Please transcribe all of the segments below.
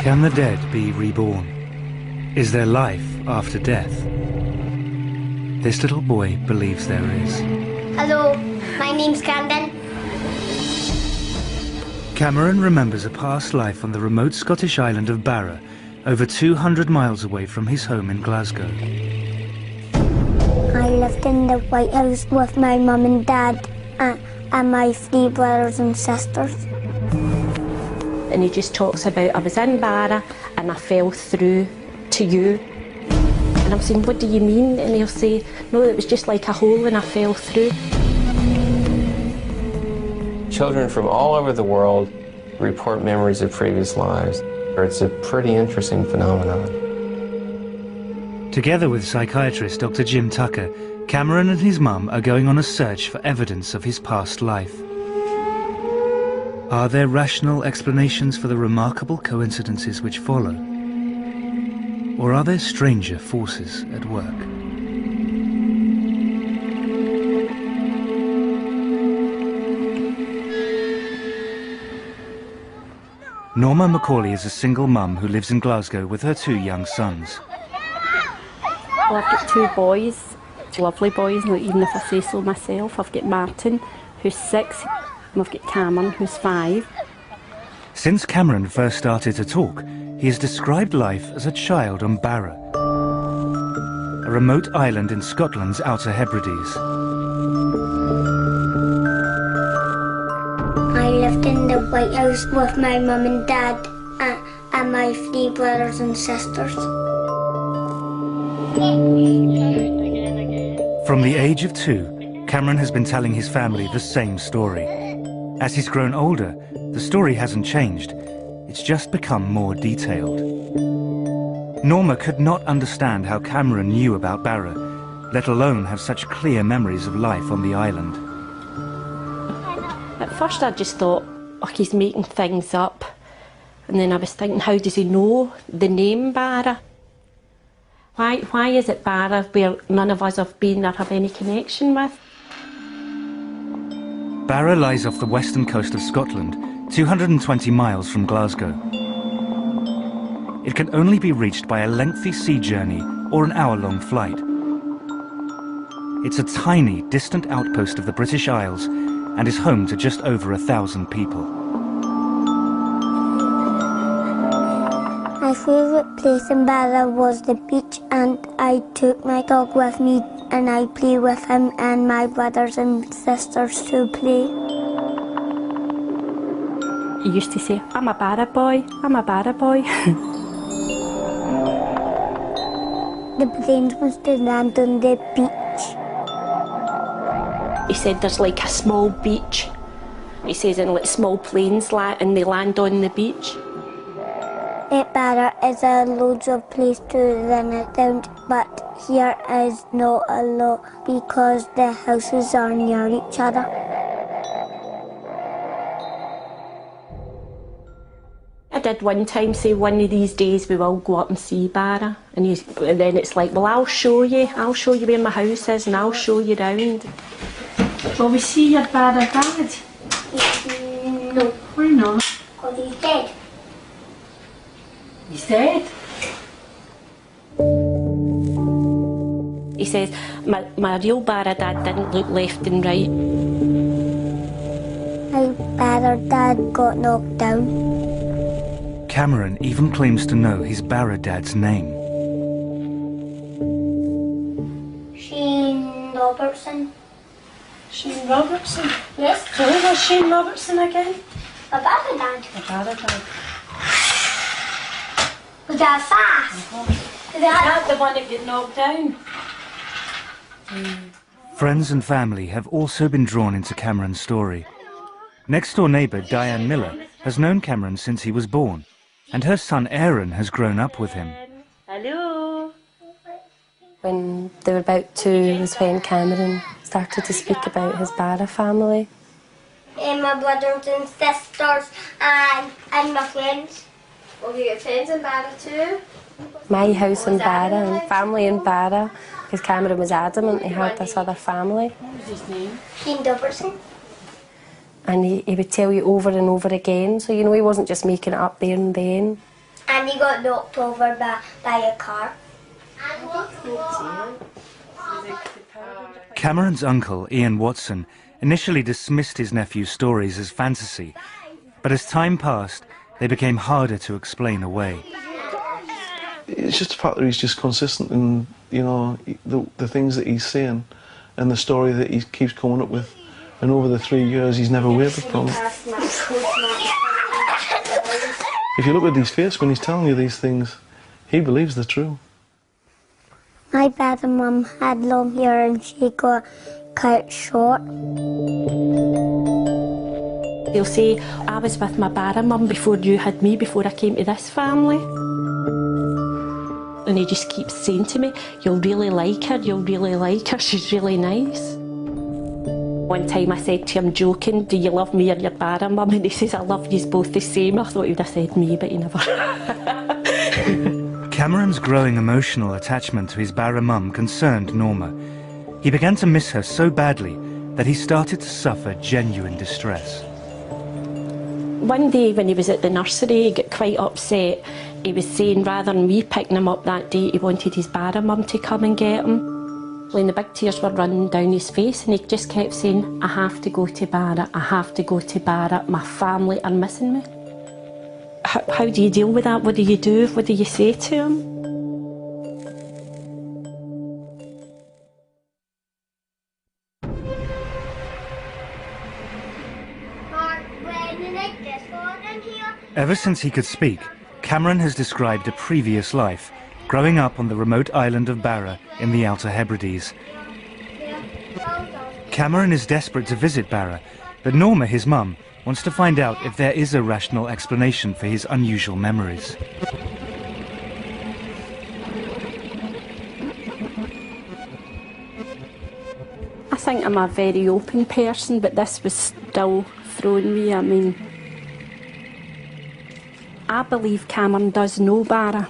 Can the dead be reborn? Is there life after death? This little boy believes there is. Hello, my name's Camden. Cameron remembers a past life on the remote Scottish island of Barra, over 200 miles away from his home in Glasgow. I lived in the White House with my mum and dad and my 3 brothers and sisters. And he just talks about, I was in Barra and I fell through to you. And I'm saying, what do you mean? And he'll say, no, it was just like a hole and I fell through. Children from all over the world report memories of previous lives. It's a pretty interesting phenomenon. Together with psychiatrist Dr. Jim Tucker, Cameron and his mum are going on a search for evidence of his past life. Are there rational explanations for the remarkable coincidences which follow? Or are there stranger forces at work? Norma Macaulay is a single mum who lives in Glasgow with her 2 young sons. Well, I've got 2 boys, lovely boys, even if I say so myself. I've got Martin, who's 6, and I've got Cameron, who's 5. Since Cameron first started to talk, he has described life as a child on Barra, a remote island in Scotland's Outer Hebrides. I lived in the White House with my mum and dad and my 3 brothers and sisters. From the age of 2, Cameron has been telling his family the same story. As he's grown older, the story hasn't changed. It's just become more detailed. Norma could not understand how Cameron knew about Barra, let alone have such clear memories of life on the island. At first I just thought, oh, he's making things up. And then I was thinking, how does he know the name Barra? Why is it Barra where none of us have been or have any connection with? Barra lies off the western coast of Scotland, 220 miles from Glasgow. It can only be reached by a lengthy sea journey or an hour-long flight. It's a tiny, distant outpost of the British Isles and is home to just over 1,000 people. My favourite place in Barra was the beach, and I took my dog with me and I played with him and my brothers and sisters to play. He used to say, I'm a Barra boy, I'm a Barra boy. The planes must have landed on the beach. He said there's like a small beach. He says, and like small planes and they land on the beach. At Barra is loads of place to run around, but here is not a lot because the houses are near each other. I did one time say one of these days we will go up and see Barra, and then it's like, well, I'll show you where my house is and I'll show you round. Will we see your Barra dad? No. Why not? Because he's dead. He's dead. He says, my real Barra dad didn't look left and right. My Barra dad got knocked down. Cameron even claims to know his Barra dad's name. Shane Robertson. Shane Robertson? Yes. So who was Shane Robertson again? My Barra dad. My Barra dad. Was that fast? Is that the one that got knocked down? Friends and family have also been drawn into Cameron's story. Next-door neighbour Diane Miller has known Cameron since he was born, and her son Aaron has grown up with him. Hello. When they were about 2 was when Cameron started to speak about his Barra family. And my brothers and sisters and my friends. Have you got friends in Barra too? My house in Barra and family in Barra, because Cameron was adamant he had this other family. What was his name? Shane Robertson. And he would tell you over and over again, so you know he wasn't just making it up there and then. And he got knocked over by a car. Cameron's uncle, Ian Watson, initially dismissed his nephew's stories as fantasy, but as time passed, they became harder to explain away. It's just the fact that he's just consistent in, you know, the things that he's saying and the story that he keeps coming up with. And over the 3 years, he's never wavered from it. If you look at his face when he's telling you these things, he believes they're true. My dad and mum had long hair and she got cut short. They'll say, I was with my Barra mum before you had me, before I came to this family. And he just keeps saying to me, you'll really like her, you'll really like her, she's really nice. One time I said to him, joking, do you love me or your Barra mum? And he says, I love you both the same. I thought he would have said me, but he never. Cameron's growing emotional attachment to his Barra mum concerned Norma. He began to miss her so badly that he started to suffer genuine distress. One day when he was at the nursery, he got quite upset. He was saying rather than me picking him up that day, he wanted his Barra mum to come and get him. And the big tears were running down his face and he just kept saying, I have to go to Barra, I have to go to Barra, my family are missing me. How do you deal with that? What do you do? What do you say to him? Ever since he could speak, Cameron has described a previous life, growing up on the remote island of Barra in the Outer Hebrides. Cameron is desperate to visit Barra, but Norma, his mum, wants to find out if there is a rational explanation for his unusual memories. I think I'm a very open person, but this was still throwing me. I mean, I believe Cameron does know Barra.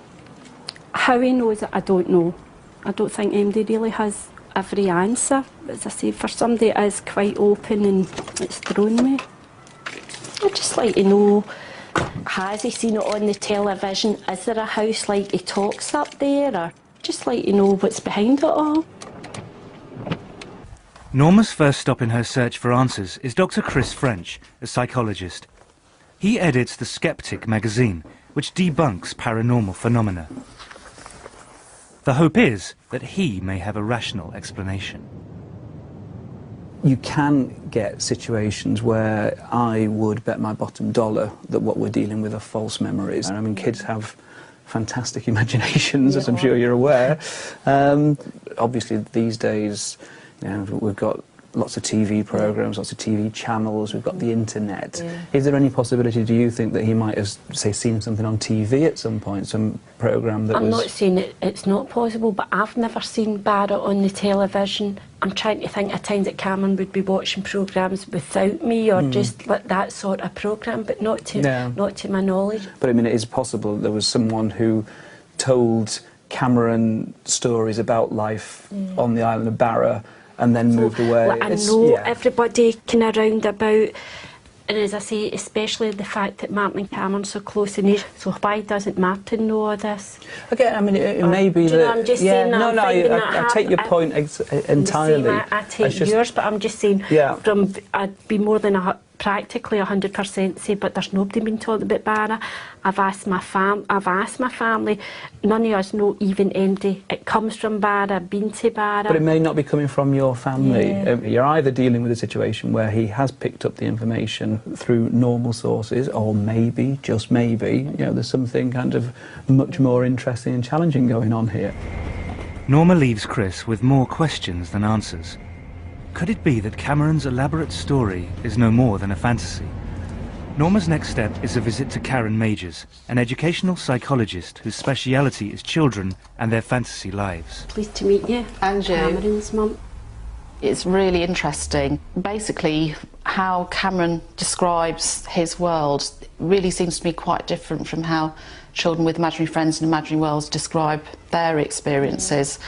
How he knows it, I don't know. I don't think anybody really has every answer. As I say, for somebody that is quite open, and it's thrown me. I'd just like to know, has he seen it on the television? Is there a house like he talks up there? Or just like to know what's behind it all. Norma's first stop in her search for answers is Dr. Chris French, a psychologist. He edits The Skeptic magazine, which debunks paranormal phenomena. The hope is that he may have a rational explanation. You can get situations where I would bet my bottom dollar that what we're dealing with are false memories. I mean, kids have fantastic imaginations, as I'm sure you're aware. Obviously, these days, you know, we've got lots of TV programmes, lots of TV channels, we've got the internet. Yeah. Is there any possibility, do you think, that he might have, say, seen something on TV at some point, some programme that I'm not saying it's not possible, but I've never seen Barra on the television. I'm trying to think of times that Cameron would be watching programmes without me, or just like that sort of programme, but not to my knowledge. But I mean, it is possible there was someone who told Cameron stories about life on the island of Barra, and then moved away. Well, I know everybody kind of round about, and as I say, especially the fact that Martin and Cameron are so close in age, so why doesn't Martin know all this? Again, I mean, it may be that... I'm just saying that I take your point entirely. I take yours, but I'm just saying, I'd be more than practically 100% say, but there's nobody been told about Barra. I've asked my family. None of us know even anybody. It comes from Barra, been to Barra. But it may not be coming from your family. Yeah. You're either dealing with a situation where he has picked up the information through normal sources, or maybe, just maybe, you know, there's something kind of much more interesting and challenging going on here. Norma leaves Chris with more questions than answers. Could it be that Cameron's elaborate story is no more than a fantasy? Norma's next step is a visit to Karen Majors, an educational psychologist whose speciality is children and their fantasy lives. Pleased to meet you. And you. Cameron's mum. It's really interesting. Basically, how Cameron describes his world really seems to be quite different from how children with imaginary friends and imaginary worlds describe their experiences.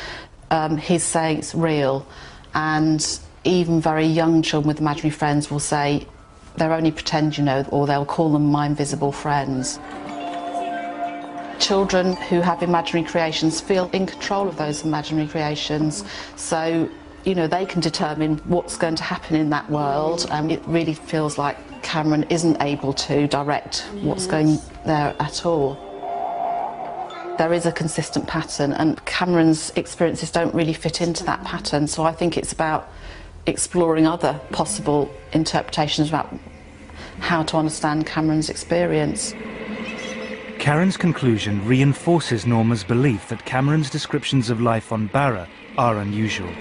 He's saying it's real, and even very young children with imaginary friends will say they're only pretend, you know, or they'll call them my invisible friends. Children who have imaginary creations feel in control of those imaginary creations, so you know they can determine what's going to happen in that world, and it really feels like Cameron isn't able to direct what's going there at all. There is a consistent pattern, and Cameron's experiences don't really fit into that pattern, so I think it's about exploring other possible interpretations about how to understand Cameron's experience. Karen's conclusion reinforces Norma's belief that Cameron's descriptions of life on Barra are unusual.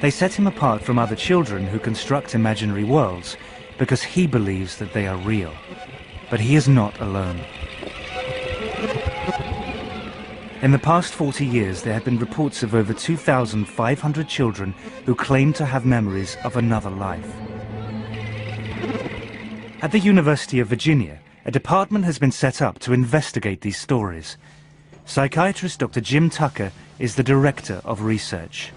They set him apart from other children who construct imaginary worlds because he believes that they are real. But he is not alone. In the past 40 years, there have been reports of over 2,500 children who claim to have memories of another life. At the University of Virginia, a department has been set up to investigate these stories. Psychiatrist Dr. Jim Tucker is the director of research.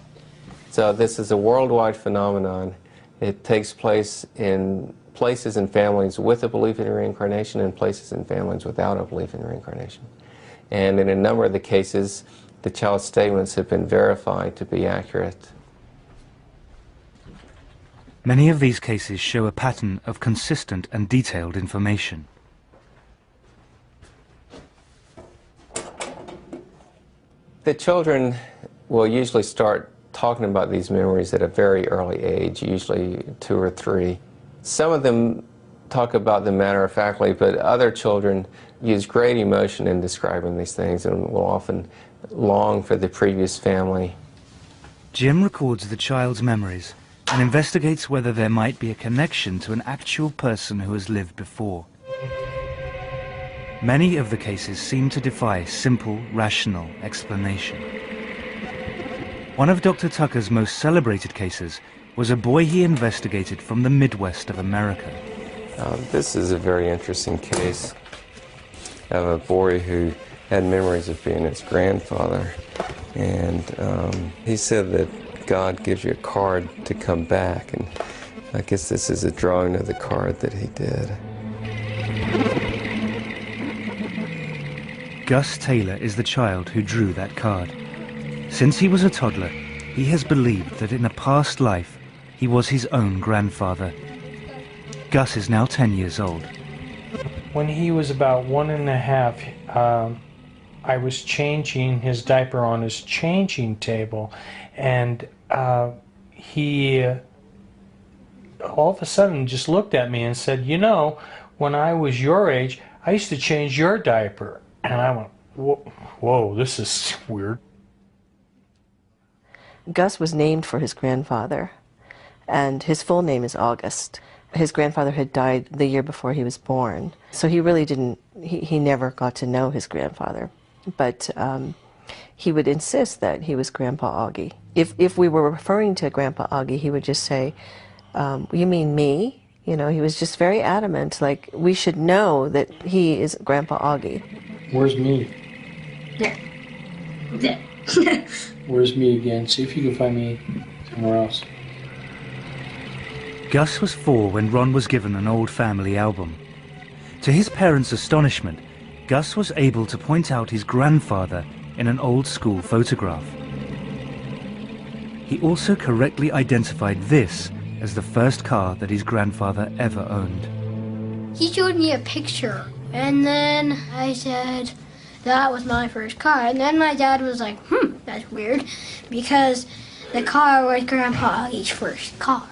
So this is a worldwide phenomenon. It takes place in places and families with a belief in reincarnation and places and families without a belief in reincarnation. And in a number of the cases, the child's statements have been verified to be accurate. Many of these cases show a pattern of consistent and detailed information. The children will usually start talking about these memories at a very early age, usually 2 or 3. Some of them talk about them matter-of-factly, but other children use great emotion in describing these things and will often long for the previous family. Jim records the child's memories and investigates whether there might be a connection to an actual person who has lived before. Many of the cases seem to defy simple, rational explanation. One of Dr. Tucker's most celebrated cases was a boy he investigated from the Midwest of America. This is a very interesting case of a boy who had memories of being his grandfather. And he said that God gives you a card to come back, and I guess this is a drawing of the card that he did. Gus Taylor is the child who drew that card. Since he was a toddler, he has believed that in a past life he was his own grandfather. Gus is now 10 years old. When he was about 1.5, I was changing his diaper on his changing table, and he all of a sudden just looked at me and said, "You know, when I was your age, I used to change your diaper." And I went, whoa, this is weird. Gus was named for his grandfather, and his full name is August. His grandfather had died the year before he was born, so he really didn't, he never got to know his grandfather. But he would insist that he was Grandpa Augie. If we were referring to Grandpa Augie, he would just say, "You mean me?" You know, he was just very adamant, like, we should know that he is Grandpa Augie. Where's me? There. There. Where's me again? See if you can find me somewhere else. Gus was 4 when Ron was given an old family album. To his parents' astonishment, Gus was able to point out his grandfather in an old school photograph. He also correctly identified this as the first car that his grandfather ever owned. He showed me a picture, and then I said, that was my first car. And then my dad was like, that's weird, because the car was Grandpa Augie's first car.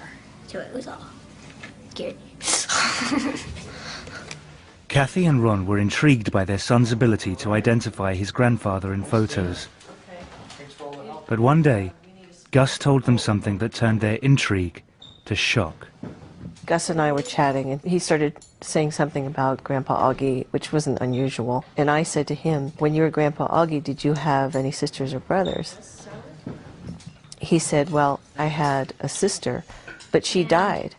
So it was all scary. Kathy and Ron were intrigued by their son's ability to identify his grandfather in photos. But one day, Gus told them something that turned their intrigue to shock. Gus and I were chatting, and he started saying something about Grandpa Augie, which wasn't unusual. And I said to him, when you were Grandpa Augie, did you have any sisters or brothers? He said, well, I had a sister, but she died.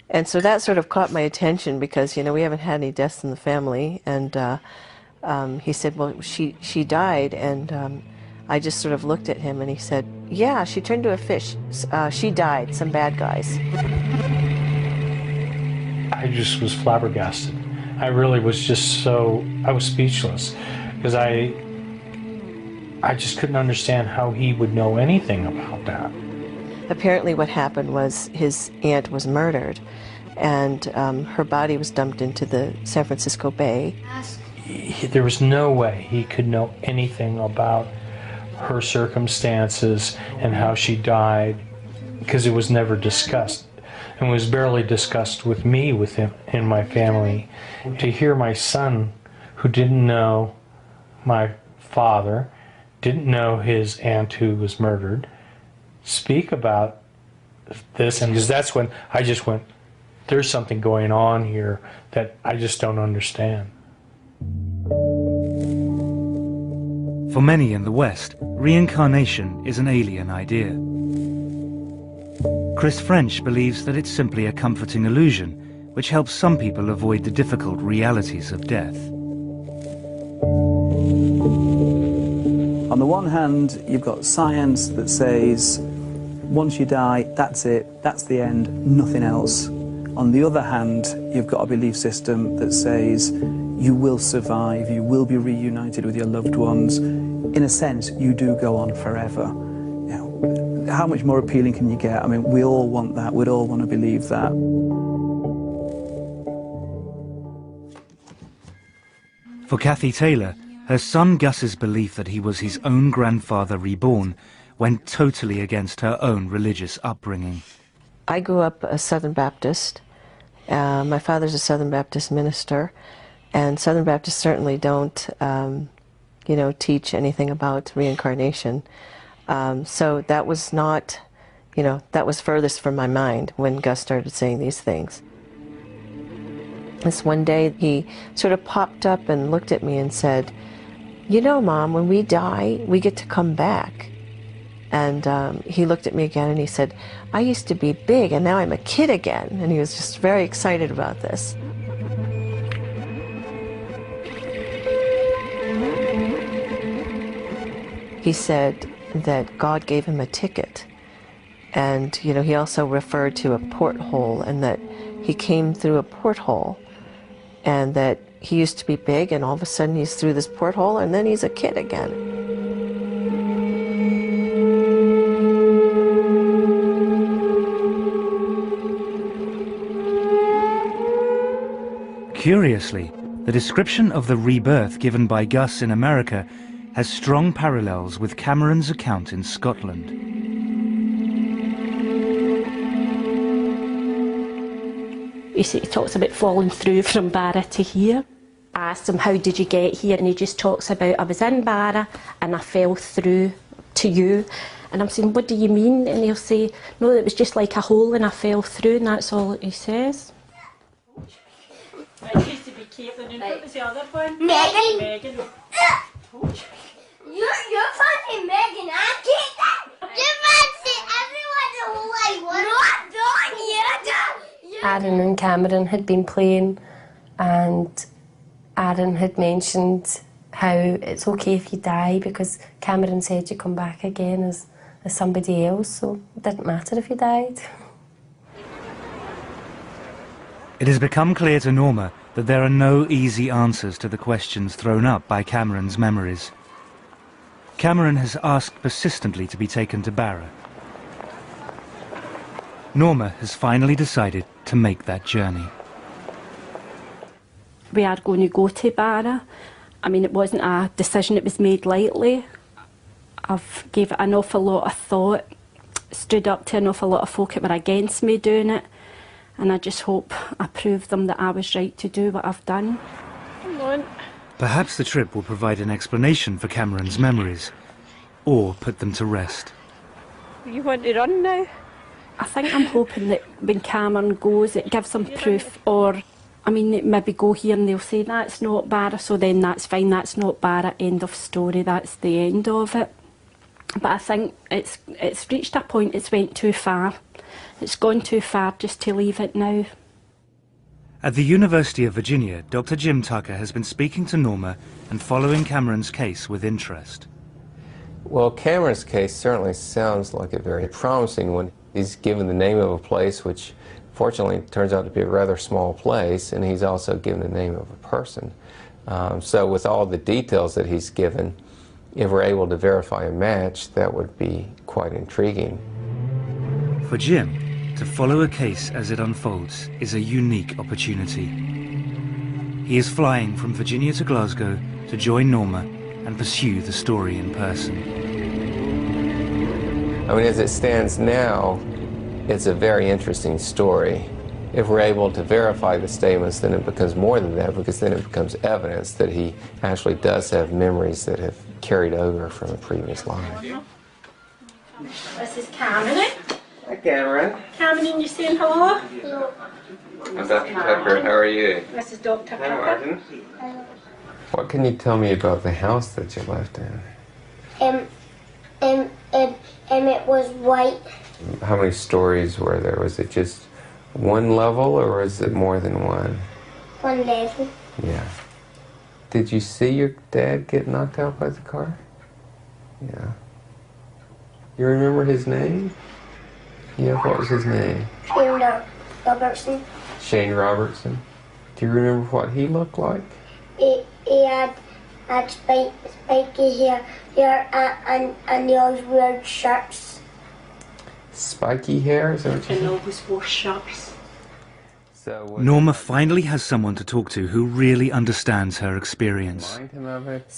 And so that sort of caught my attention because, you know, we haven't had any deaths in the family. And he said, well, she died. And I just sort of looked at him and he said, yeah, she turned to a fish. She died, some bad guys. I just was flabbergasted. I really was just I was speechless. because I just couldn't understand how he would know anything about that. Apparently what happened was his aunt was murdered, and her body was dumped into the San Francisco Bay. There was no way he could know anything about her circumstances and how she died, because it was never discussed, and was barely discussed with me, with him, in my family. To hear my son, who didn't know my father, didn't know his aunt who was murdered, speak about this, and because that's when I just went, there's something going on here that I just don't understand. For many in the West, reincarnation is an alien idea. Chris French believes that it's simply a comforting illusion, which helps some people avoid the difficult realities of death. On the one hand, you've got science that says, once you die, that's it, that's the end, nothing else. On the other hand, you've got a belief system that says you will survive, you will be reunited with your loved ones. In a sense, you do go on forever. You know, how much more appealing can you get? I mean, we all want that, we'd all want to believe that. For Kathy Taylor, her son Gus's belief that he was his own grandfather reborn went totally against her own religious upbringing. I grew up a Southern Baptist. My father's a Southern Baptist minister, and Southern Baptists certainly don't, teach anything about reincarnation. So that was not, that was furthest from my mind when Gus started saying these things. This one day he sort of popped up and looked at me and said, "You know, Mom, when we die, we get to come back." And he looked at me again and he said, "I used to be big and now I'm a kid again." And he was just very excited about this. He said that God gave him a ticket. And, he also referred to a porthole, and that he came through a porthole, and that he used to be big and all of a sudden he's through this porthole and then he's a kid again. Curiously, the description of the rebirth given by Gus in America has strong parallels with Cameron's account in Scotland. He talks about falling through from Barra to here. I asked him, "How did you get here?" And he just talks about, "I was in Barra and I fell through to you." And I'm saying, "What do you mean?" And he'll say, "No, it was just like a hole and I fell through," and that's all he says. I used to be Caitlin, and what was the other one? Megan. Megan. You're fancy Megan and Caitlin. You fancy everyone the whole wide world. Not you. Aaron and Cameron had been playing, and Aaron had mentioned how it's okay if you die, because Cameron said you come back again as somebody else, so it didn't matter if you died. It has become clear to Norma that there are no easy answers to the questions thrown up by Cameron's memories. Cameron has asked persistently to be taken to Barra. Norma has finally decided to make that journey. We are going to go to Barra. I mean, it wasn't a decision that was made lightly. I've gave it an awful lot of thought, stood up to an awful lot of folk that were against me doing it, and I just hope I proved them that I was right to do what I've done. Come on. Perhaps the trip will provide an explanation for Cameron's memories, or put them to rest. You want to run now? I think I'm hoping that when Cameron goes, it gives them proof, or, I mean, maybe go here and they'll say, "That's not Barra," so then that's fine, that's not Barra, end of story, that's the end of it. But I think it's reached a point, it's went too far. It's gone too far just to leave it now. At the University of Virginia, Dr. Jim Tucker has been speaking to Norma and following Cameron's case with interest. Well, Cameron's case certainly sounds like a very promising one. He's given the name of a place, which fortunately turns out to be a rather small place, and he's also given the name of a person. So with all the details that he's given, if we're able to verify a match, that would be quite intriguing. For Jim, to follow a case as it unfolds is a unique opportunity. He is flying from Virginia to Glasgow to join Norma and pursue the story in person. I mean, as it stands now, it's a very interesting story. If we're able to verify the statements, then it becomes more than that, because then it becomes evidence that he actually does have memories that have carried over from a previous life. This is Cameron. Hi, Cameron. Cameron, you saying hello? Hello. I'm Dr. Tucker. How are you? This is Dr. Hi, Tucker. Martin. What can you tell me about the house that you lived in? It was white. How many stories were there? Was it just one level, or was it more than one? One level. Yeah. Did you see your dad get knocked out by the car? Yeah. You remember his name? Yeah, what was his name? Shane Robertson. Shane Robertson. Do you remember what he looked like? He had spiky hair and he always wore shirts. Spiky hair? Is that what you And said? always wore shirts. So Norma finally has someone to talk to who really understands her experience. It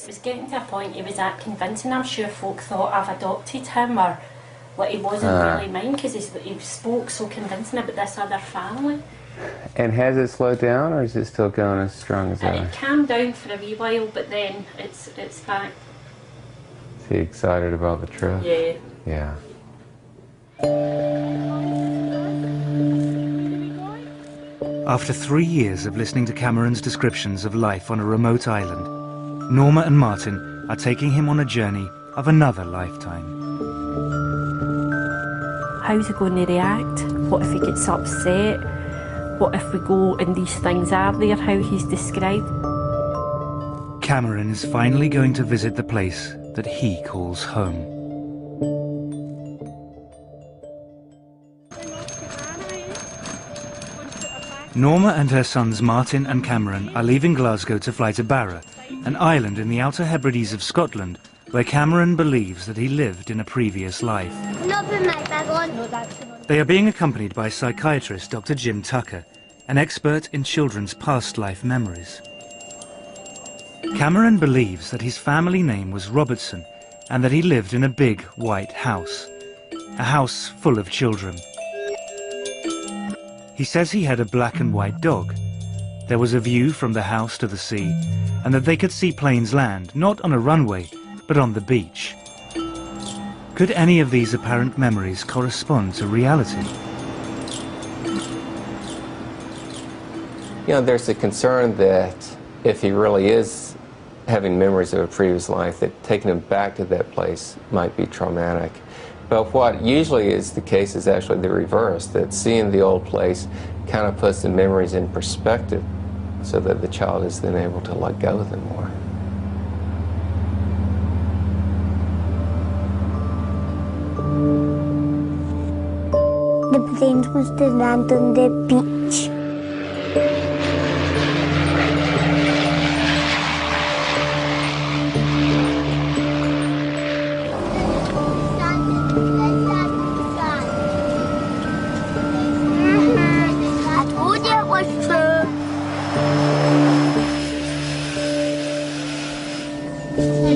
was getting to a point he was that convincing. I'm sure folk thought I've adopted him, or like he wasn't really mine, because he spoke so convincing about this other family. And has it slowed down, or is it still going as strong as ever? It calmed down for a wee while, but then it's back. Is he excited about the trip? Yeah. Yeah. After 3 years of listening to Cameron's descriptions of life on a remote island, Norma and Martin are taking him on a journey of another lifetime. How's he going to react? What if he gets upset? What if we go and these things are there, how he's described? Cameron is finally going to visit the place that he calls home. Norma and her sons Martin and Cameron are leaving Glasgow to fly to Barra, an island in the Outer Hebrides of Scotland, where Cameron believes that he lived in a previous life. They are being accompanied by psychiatrist Dr. Jim Tucker, an expert in children's past life memories. Cameron believes that his family name was Robertson and that he lived in a big white house, a house full of children. He says he had a black and white dog. There was a view from the house to the sea, and that they could see planes land, not on a runway, but on the beach. Could any of these apparent memories correspond to reality? You know, there's a concern that if he really is having memories of a previous life, that taking him back to that place might be traumatic. But what usually is the case is actually the reverse, that seeing the old place kind of puts the memories in perspective so that the child is then able to let go of them more. The planes must have landed on the beach.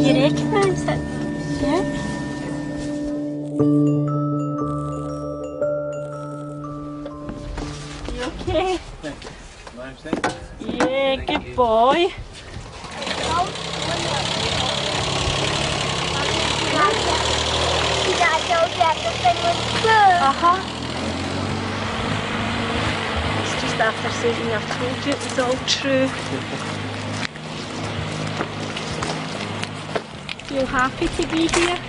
You recognise it? Yeah. You okay? Yeah, good boy. It's just after saying I've told you it was all true. Feel happy to be here?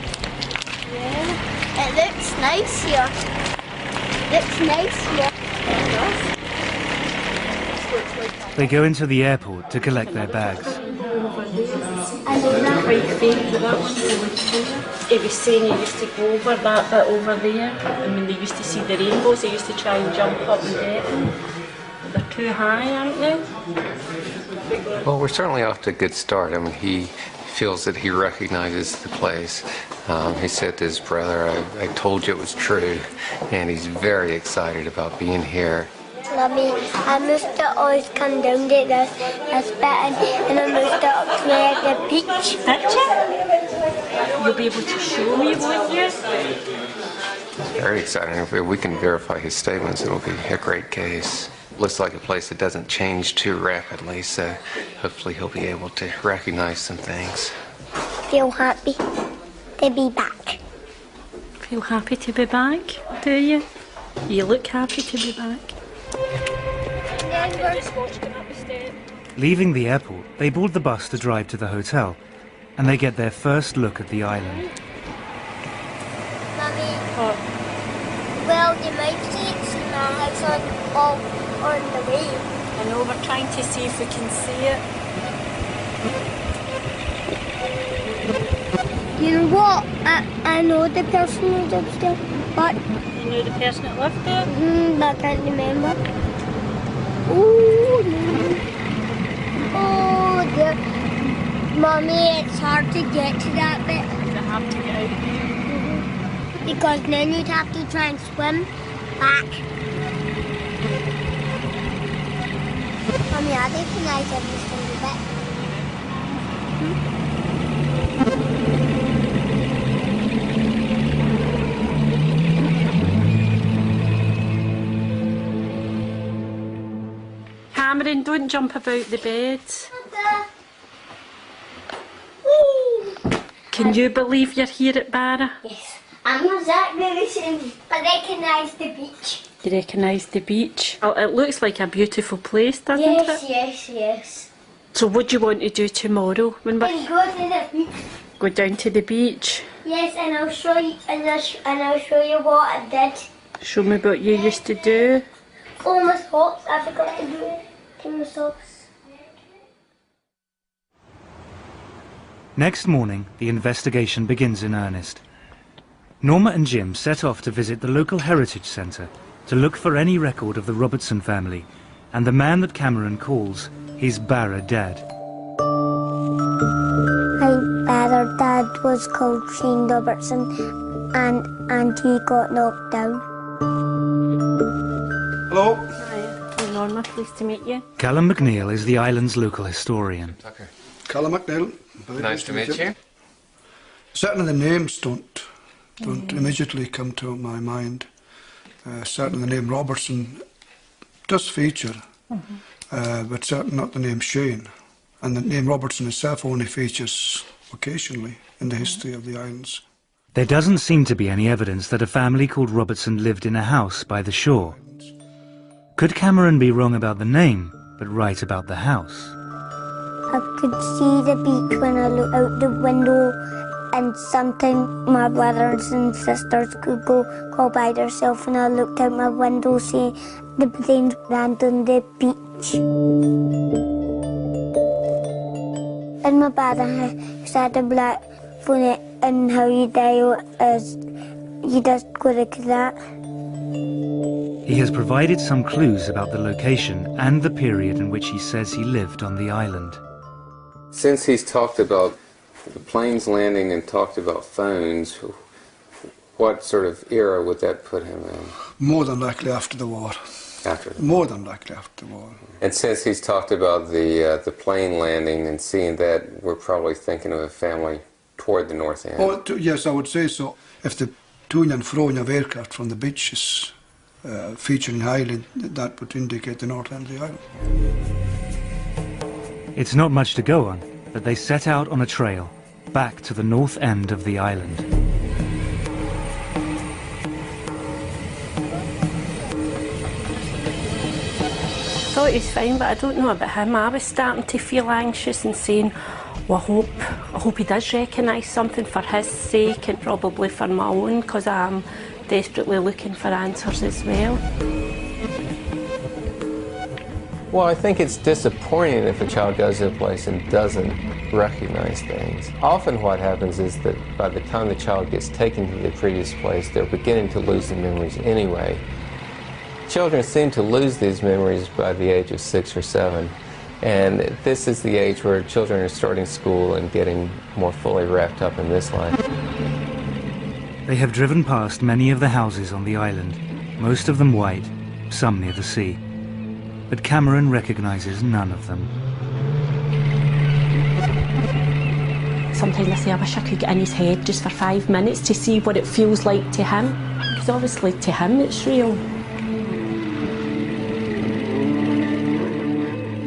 Yeah. It looks nice here. Looks nice here. They go into the airport to collect their bags. He was saying he used to go over that bit over there, and when they used to see the rainbows, they used to try and jump up and get them. They're too high, aren't they? Well, we're certainly off to a good start. I mean, he feels that he recognizes the place. He said to his brother, I told you it was true, and he's very excited about being here. Mommy, I must always come down to this bit and I must up to the beach. Picture? You'll be able to show me, won't you? It's very exciting. If we can verify his statements, it'll be a great case. Looks like a place that doesn't change too rapidly, so hopefully he'll be able to recognize some things. Feel happy to be back. Feel happy to be back, do you? You look happy to be back. Leaving the airport, they board the bus to drive to the hotel, and they get their first look at the island. Mommy, well, you might see it's in our house on the way. I know, we're trying to see if we can see it. You know what? I know the person who lives there, but... You know the person that lived there? But I can't remember. Oh, dear. Mommy, it's hard to get to that bit. Is it hard to get out? Because then you'd have to try and swim back. Mommy, I recognize every single bit. Cameron, don't jump about the bed. Can you believe you're here at Barra? Yes, I'm exactly the same. I recognise the beach. You recognise the beach? Oh, it looks like a beautiful place, doesn't it? Yes. So what do you want to do tomorrow when we And go to the beach. go down to the beach? Yes, and I'll show you, and I'll show you what I did. Show me what you used to do. Oh, my socks! I forgot to do it. Take my socks. Next morning, the investigation begins in earnest. Norma and Jim set off to visit the local heritage centre to look for any record of the Robertson family and the man that Cameron calls his Barra dad. My Barra dad was called Shane Robertson, and he got knocked down. Hello. Hi, Norma, pleased to meet you. Callum McNeil is the island's local historian. Tucker. Callum McNeil. Nice to meet you. Certainly the names don't immediately come to my mind. Certainly the name Robertson does feature, but certainly not the name Shane. And the name Robertson itself only features occasionally in the history of the islands. There doesn't seem to be any evidence that a family called Robertson lived in a house by the shore. Could Cameron be wrong about the name, but right about the house? I could see the beach when I looked out the window, and sometimes my brothers and sisters could go by themselves, and I looked out my window seeing the planes land on the beach. And my brother said a black phone, and how you dial is you just go like that. He has provided some clues about the location and the period in which he says he lived on the island. Since he's talked about the planes landing and talked about phones, what sort of era would that put him in? More than likely after the war. After the More than likely after the war. And since he's talked about the plane landing and seeing that, we're probably thinking of a family toward the north end. Oh, yes, I would say so. If the to and froing of aircraft from the beaches featuring the island, that would indicate the north end of the island. It's not much to go on, but they set out on a trail back to the north end of the island. I thought he was fine, but I don't know about him. I was starting to feel anxious and saying, well, I hope he does recognise something for his sake and probably for my own, because I'm desperately looking for answers as well. Well, I think it's disappointing if a child goes to a place and doesn't recognize things. Often what happens is that by the time the child gets taken to the previous place, they're beginning to lose the memories anyway. Children seem to lose these memories by the age of 6 or 7. And this is the age where children are starting school and getting more fully wrapped up in this life. They have driven past many of the houses on the island, most of them white, some near the sea. But Cameron recognizes none of them. Sometimes I say I wish I could get in his head just for 5 minutes to see what it feels like to him. Because obviously to him it's real.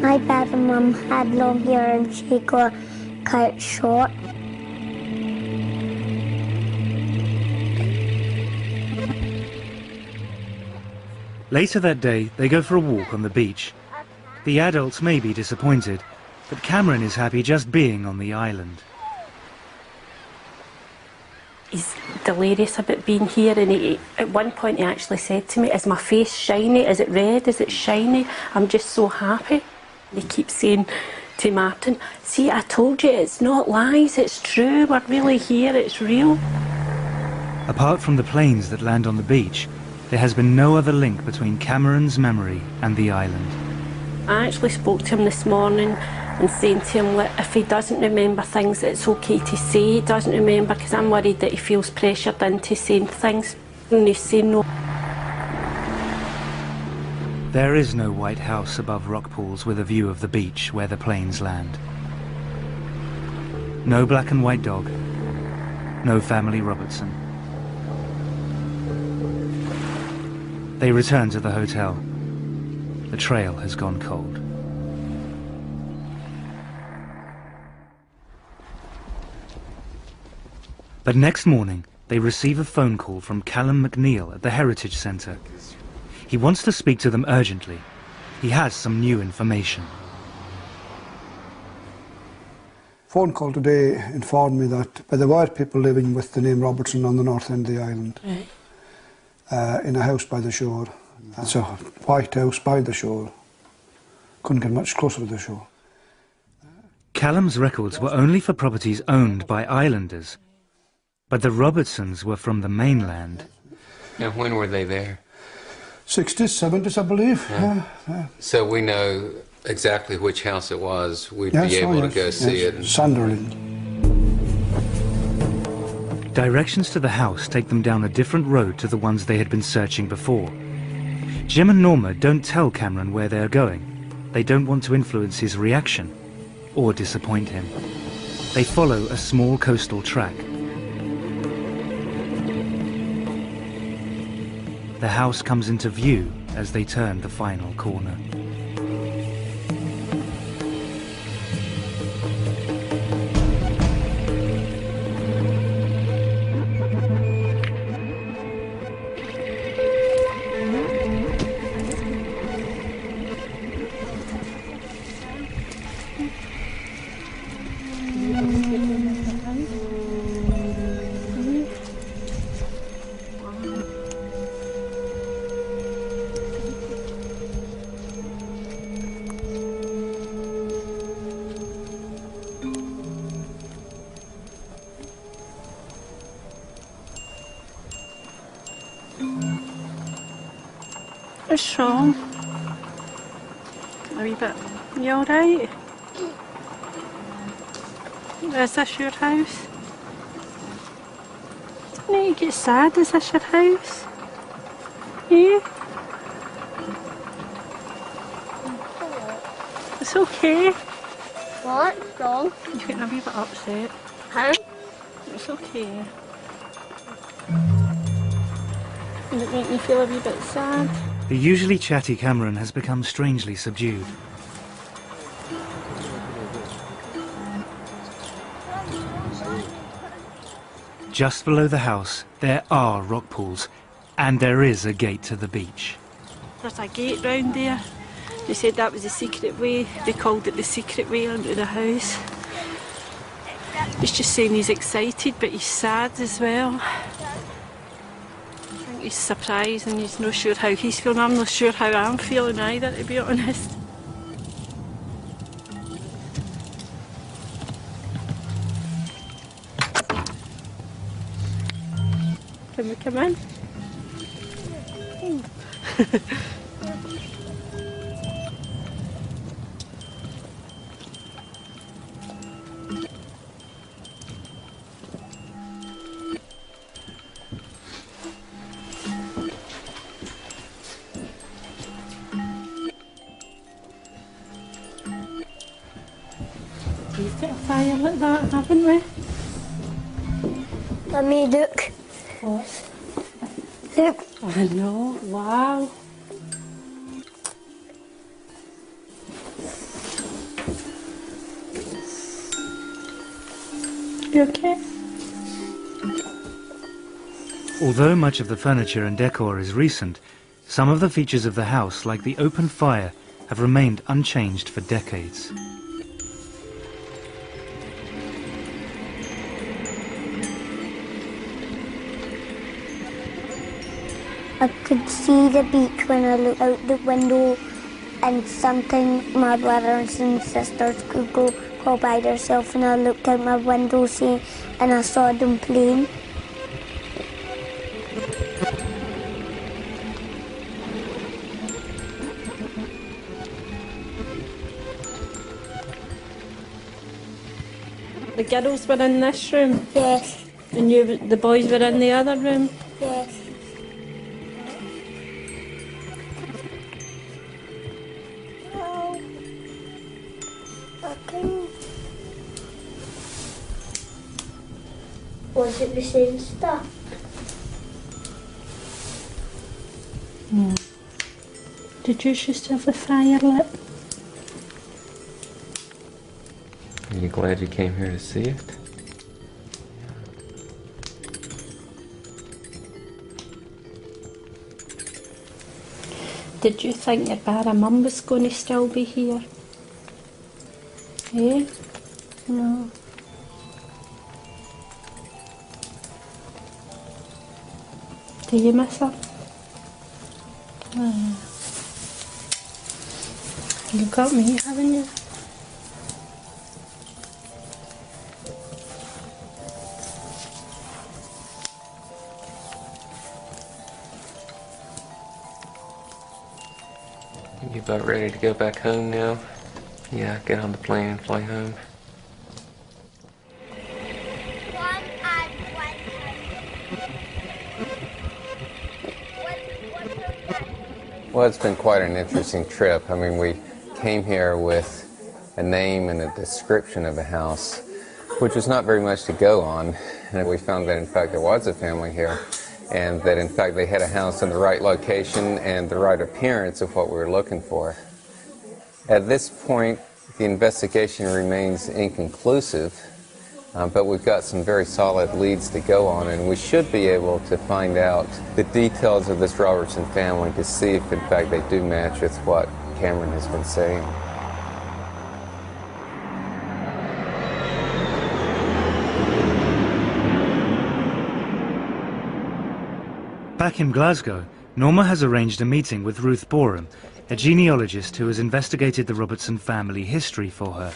My dad and mum had long hair and she got cut short. Later that day, they go for a walk on the beach. The adults may be disappointed, but Cameron is happy just being on the island. He's delirious about being here, and at one point he actually said to me, "Is my face shiny? Is it red? Is it shiny? I'm just so happy." He keeps saying to Martin, "See, I told you, it's not lies, it's true, we're really here, it's real." Apart from the planes that land on the beach, there has been no other link between Cameron's memory and the island. I actually spoke to him this morning and saying to him that if he doesn't remember things, it's okay to say he doesn't remember, because I'm worried that he feels pressured into saying things and he's saying no. There is no white house above rock pools with a view of the beach where the planes land. No black and white dog. No family Robertson. They return to the hotel. The trail has gone cold. But next morning, they receive a phone call from Callum McNeil at the Heritage Centre. He wants to speak to them urgently. He has some new information. Phone call today informed me that there were people living with the name Robertson on the north end of the island, in a house by the shore. It's a white house by the shore. Couldn't get much closer to the shore. Callum's records were only for properties owned by islanders, but the Robertsons were from the mainland. And when were they there? 60s, 70s, I believe. Yeah. So we know exactly which house it was. We'd be able to go see it. Sunderland. Directions to the house take them down a different road to the ones they had been searching before. Jim and Norma don't tell Cameron where they're going. They don't want to influence his reaction or disappoint him. They follow a small coastal track. The house comes into view as they turn the final corner. What's wrong? A wee bit. You alright? Is this your house? Don't you get sad? Is this your house? Yeah? It's okay. What's wrong? You're getting a wee bit upset. Huh? It's okay. Does it make you feel a wee bit sad? The usually chatty Cameron has become strangely subdued. Just below the house, there are rock pools, and there is a gate to the beach. There's a gate round there. They said that was the secret way. They called it the secret way into the house. He's just saying he's excited, but he's sad as well. I think he's surprised and he's not sure how he's feeling. I'm not sure how I'm feeling either, to be honest. Can we come in? like that, haven't we? Let me look. What? Look. I know, wow. You okay? Although much of the furniture and decor is recent, some of the features of the house, like the open fire, have remained unchanged for decades. I could see the beach when I looked out the window, and sometimes my brothers and sisters could go by themselves, and I looked out my window and I saw them playing. The girls were in this room? Yes. And the boys were in the other room? Yes. Oh. Okay. Was it the same stuff? No. Did you just have the fire lit? Are you glad you came here to see it? Did you think your Barra mum was going to still be here? Eh? No. Do you miss her? Oh. You got me, haven't you? You about ready to go back home now? Yeah, get on the plane and fly home. Well, it's been quite an interesting trip. I mean, we came here with a name and a description of a house, which was not very much to go on. And we found that, in fact, there was a family here, and that, in fact, they had a house in the right location and the right appearance of what we were looking for. At this point, the investigation remains inconclusive, but we've got some very solid leads to go on, and we should be able to find out the details of this Robertson family to see if, in fact, they do match with what Cameron has been saying. Back in Glasgow, Norma has arranged a meeting with Ruth Borum, a genealogist who has investigated the Robertson family history for her.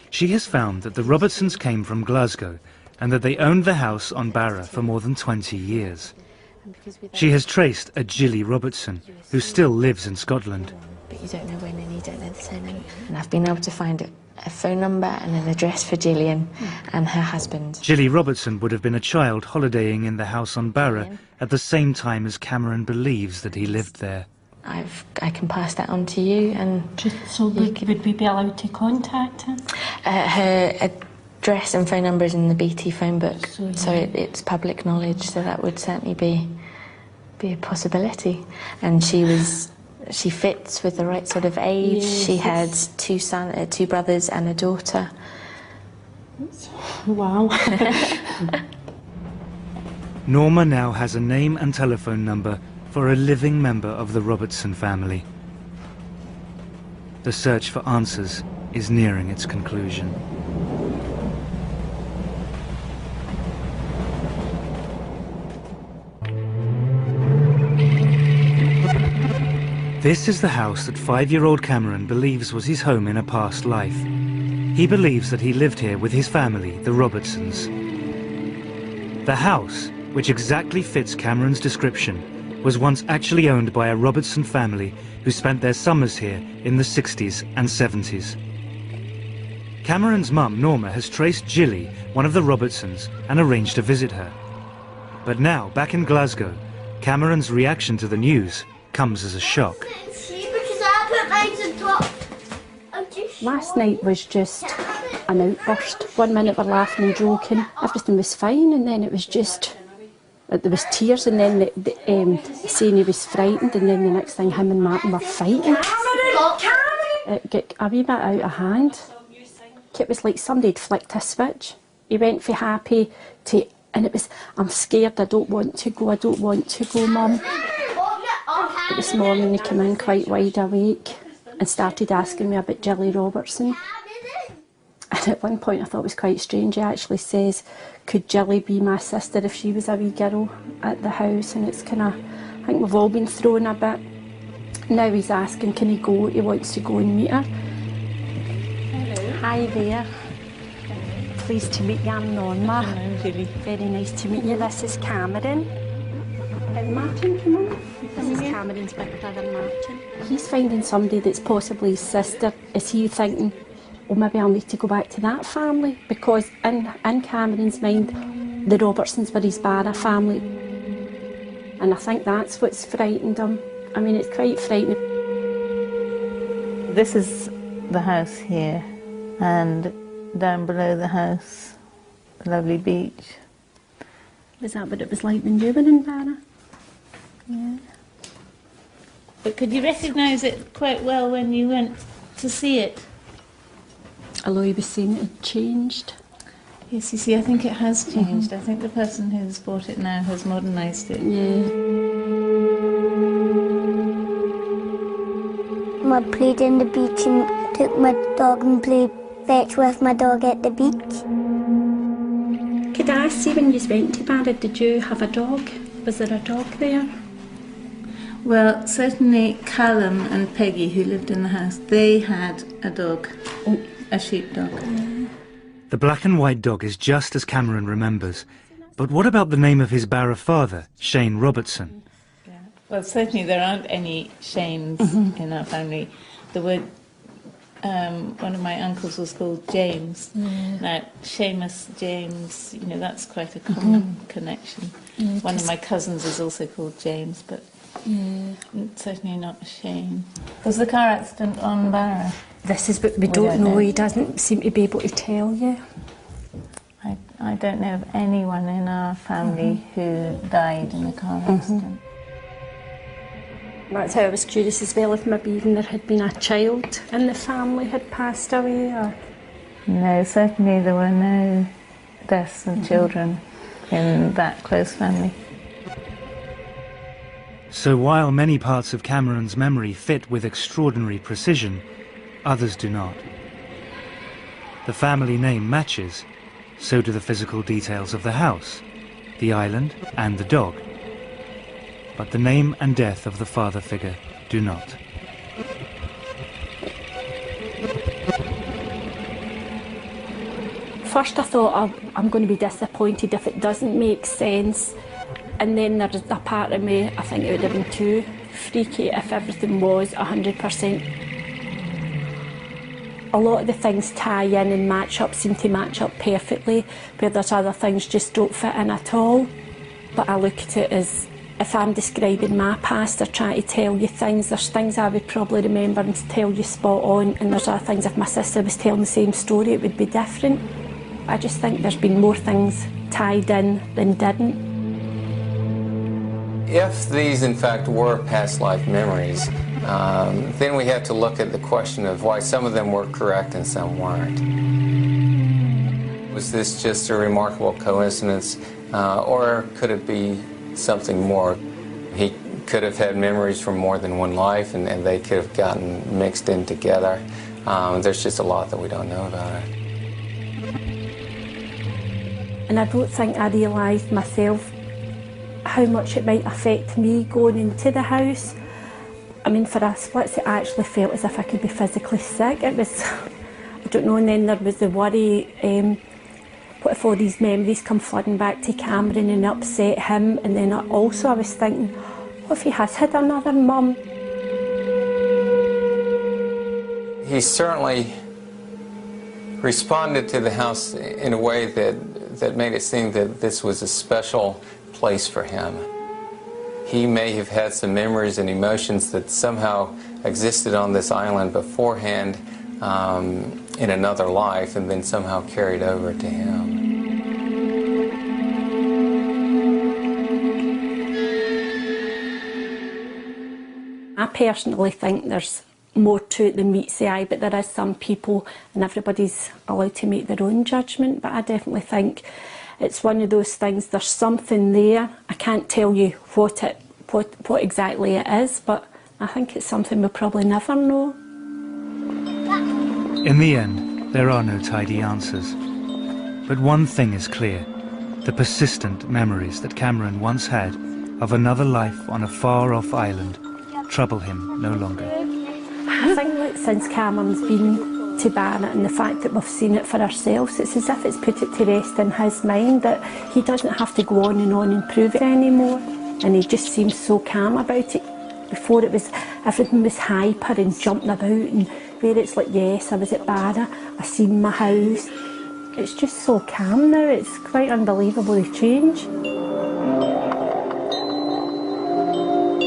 She has found that the Robertsons came from Glasgow and that they owned the house on Barra for more than 20 years. She has traced a Gilly Robertson, who still lives in Scotland. But you don't know when and you don't know the surname. And I've been able to find a phone number and an address for Gillian and her husband. Gilly Robertson would have been a child holidaying in the house on Barra at the same time as Cameron believes that he lived there. I can pass that on to you, and so would we be allowed to contact her? Her address and phone number is in the BT phone book, so it's public knowledge. So that would certainly be a possibility. And she fits with the right sort of age. Yes, she had two brothers and a daughter. Wow. Norma now has a name and telephone number for a living member of the Robertson family. The search for answers is nearing its conclusion. This is the house that 5-year-old Cameron believes was his home in a past life. He believes that he lived here with his family, the Robertsons. The house, which exactly fits Cameron's description, was once actually owned by a Robertson family who spent their summers here in the 60s and 70s. Cameron's mum, Norma, has traced Gilly, one of the Robertsons, and arranged to visit her. But now, back in Glasgow, Cameron's reaction to the news comes as a shock. Last night was just an outburst. 1 minute we're laughing and joking, everything was fine, and then it was just, there was tears, and then saying he was frightened, and then the next thing him and Martin were fighting. It got a wee bit out of hand. It was like somebody had flicked a switch. He went from happy to, and it was, I'm scared, I don't want to go, Mum. This morning he came in quite wide awake and started asking me about Jilly Robertson. And at one point I thought it was quite strange. He actually says, could Jilly be my sister if she was a wee girl at the house? And it's kind of, I think we've all been thrown a bit. Now he's asking, can he go? He wants to go and meet her. Hello. Hi there. Pleased to meet you, I'm Norma. Hello, Julie. Very nice to meet you. This is Cameron. And Martin, come on. This is Cameron's big brother, Martin. He's finding somebody that's possibly his sister. Is he thinking, well, maybe I'll need to go back to that family? Because in Cameron's mind, the Robertsons were his Barra family. And I think that's what's frightened him. I mean, it's quite frightening. This is the house here, and down below the house, a lovely beach. Was that what it was like when you were in Barra? Yeah. But could you recognise it quite well when you went to see it? Although he was saying it had changed. Yes, you see, I think it has changed. I think the person who's bought it now has modernised it. Yeah. I played in the beach and took my dog and played fetch with my dog at the beach. Could I ask you, when you went to Barra, did you have a dog? Was there a dog there? Well, certainly Callum and Peggy, who lived in the house, they had a dog, a sheepdog. The black and white dog is just as Cameron remembers. But what about the name of his Barra father, Shane Robertson? Well, certainly there aren't any Shanes in our family. There were, one of my uncles was called James. Now, Seamus, James, you know, that's quite a common connection. One of my cousins is also called James, but certainly not Shane. Was the car accident on Barra? This is what we don't know. He doesn't seem to be able to tell you. I don't know of anyone in our family who died in a car accident. That's how I was curious as well, if maybe even there had been a child in the family had passed away. Or... No, certainly there were no deaths of children in that close family. So while many parts of Cameron's memory fit with extraordinary precision, others do not. The family name matches, so do the physical details of the house, the island and the dog. But the name and death of the father figure do not. First I thought, I'm going to be disappointed if it doesn't make sense. And then there's a part of me, I think it would have been too freaky if everything was 100%. A lot of the things tie in and match up, seem to match up perfectly, where there's other things just don't fit in at all. But I look at it as, if I'm describing my past or trying to tell you things, there's things I would probably remember and tell you spot on, and there's other things, if my sister was telling the same story, it would be different. I just think there's been more things tied in than didn't. If these, in fact, were past life memories, then we have to look at the question of why some of them were correct and some weren't. Was this just a remarkable coincidence, or could it be something more? He could have had memories from more than one life, and they could have gotten mixed in together. There's just a lot that we don't know about it. And I don't think I realised myself how much it might affect me going into the house. I mean, for a split, it actually felt as if I could be physically sick. It was, I don't know, and then there was the worry, what if all these memories come flooding back to Cameron and upset him? And then also I was thinking, what if he has had another mum? He certainly responded to the house in a way that made it seem that this was a special place for him. He may have had some memories and emotions that somehow existed on this island beforehand, in another life and then somehow carried over to him. I personally think there's more to it than meets the eye, but there is some people, and everybody's allowed to make their own judgment, but I definitely think it's one of those things, there's something there. I can't tell you what exactly it is, but I think it's something we'll probably never know. In the end, there are no tidy answers. But one thing is clear, the persistent memories that Cameron once had of another life on a far-off island trouble him no longer. I think that since Cameron's been to Barnet and the fact that we've seen it for ourselves, it's as if it's put it to rest in his mind that he doesn't have to go on and prove it anymore. And he just seems so calm about it. Before it was, everything was hyper and jumping about, and where it's like, yes, I was at Barnet, I seen my house. It's just so calm now, it's quite unbelievable the change.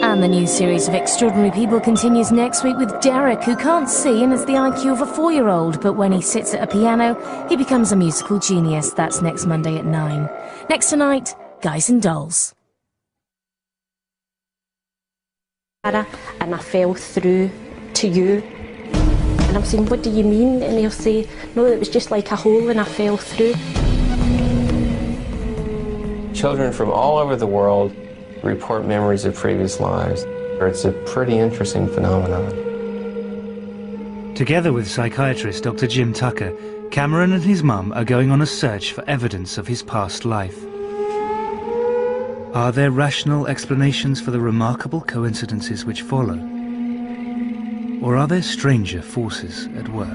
And the new series of Extraordinary People continues next week with Derek, who can't see and has the IQ of a 4-year-old, but when he sits at a piano, he becomes a musical genius. That's next Monday at 9. Next tonight, Guys and Dolls. And I fell through to you. And I'm saying, what do you mean? And he'll say, no, it was just like a hole and I fell through. Children from all over the world report memories of previous lives. It's a pretty interesting phenomenon. Together with psychiatrist Dr. Jim Tucker, Cameron and his mum are going on a search for evidence of his past life. Are there rational explanations for the remarkable coincidences which follow? Or are there stranger forces at work?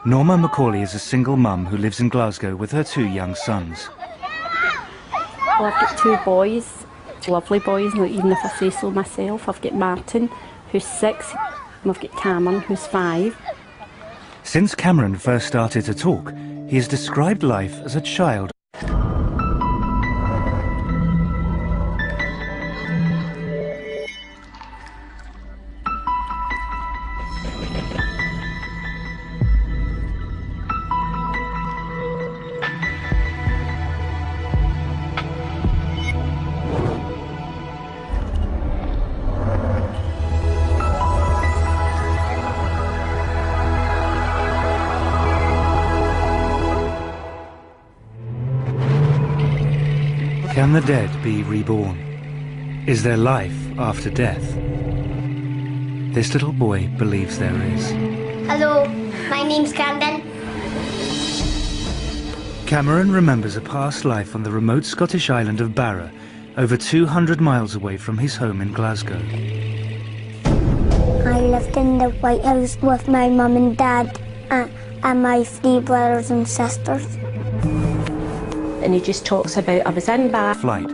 Norma Macaulay is a single mum who lives in Glasgow with her 2 young sons. Well, I've got 2 boys, lovely boys, even if I say so myself. I've got Martin, who's 6, and I've got Cameron, who's 5. Since Cameron first started to talk, he has described life as a child. Can the dead be reborn? Is there life after death? This little boy believes there is. Hello, my name's Camden. Cameron remembers a past life on the remote Scottish island of Barra, over 200 miles away from his home in Glasgow. I lived in the White House with my mum and dad and my 3 brothers and sisters. And he just talks about, I was in Barra. Flight.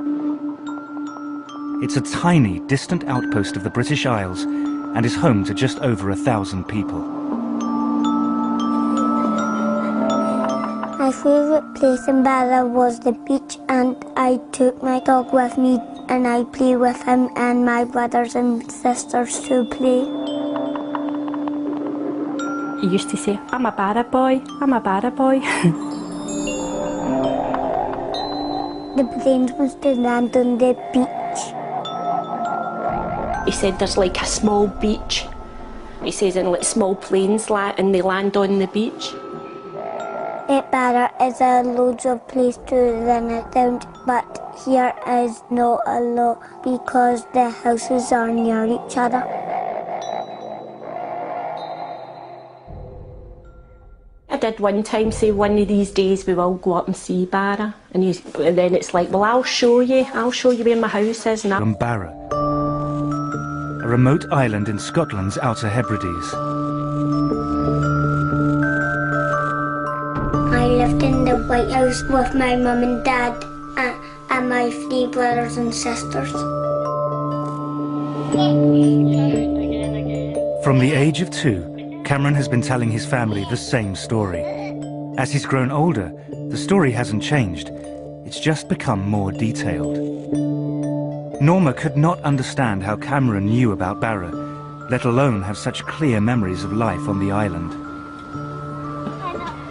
It's a tiny, distant outpost of the British Isles and is home to just over 1,000 people. My favourite place in Barra was the beach, and I took my dog with me and I play with him and my brothers and sisters to play. He used to say, I'm a Barra boy, I'm a Barra boy. The planes must have landed on the beach. He said there's like a small beach. He says, and like small planes and they land on the beach. At Barra is loads of place to run around, but here is not a lot because the houses are near each other. I did one time say one of these days we will go up and see Barra, and then it's like, well, I'll show you where my house is. From Barra, a remote island in Scotland's Outer Hebrides. I lived in the White House with my mum and dad and my 3 brothers and sisters. From the age of 2, Cameron has been telling his family the same story. As he's grown older, the story hasn't changed. It's just become more detailed. Norma could not understand how Cameron knew about Barra, let alone have such clear memories of life on the island.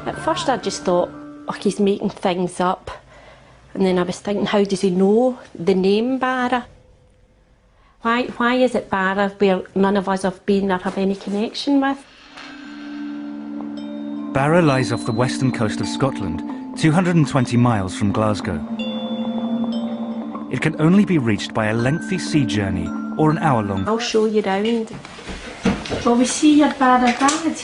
At first I just thought, oh, he's making things up. And then I was thinking, how does he know the name Barra? Why is it Barra where none of us have been or have any connection with? Barra lies off the western coast of Scotland, 220 miles from Glasgow. It can only be reached by a lengthy sea journey or an hour-long. I'll show you round. Will we see your Barra dad?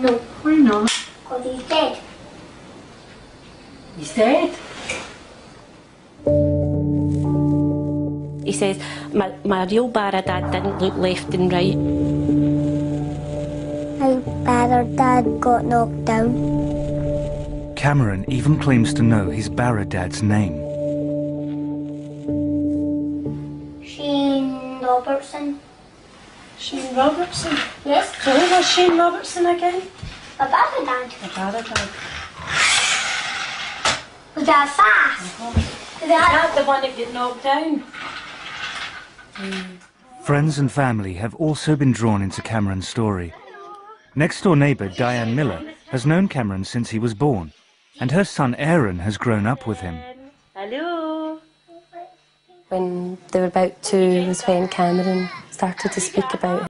No. Why not? Because he's dead. He's dead? He says, my real Barra dad didn't look left and right. My Barra dad got knocked down. Cameron even claims to know his Barra dad's name. Shane Robertson. Shane Robertson? Yes. So who was Shane Robertson again? My Barra dad. My Barra dad. Was that fast? Is that the one that got knocked down? Friends and family have also been drawn into Cameron's story. Next-door neighbour Diane Miller has known Cameron since he was born, and her son Aaron has grown up with him. Hello. When they were about 2 was when Cameron started to speak about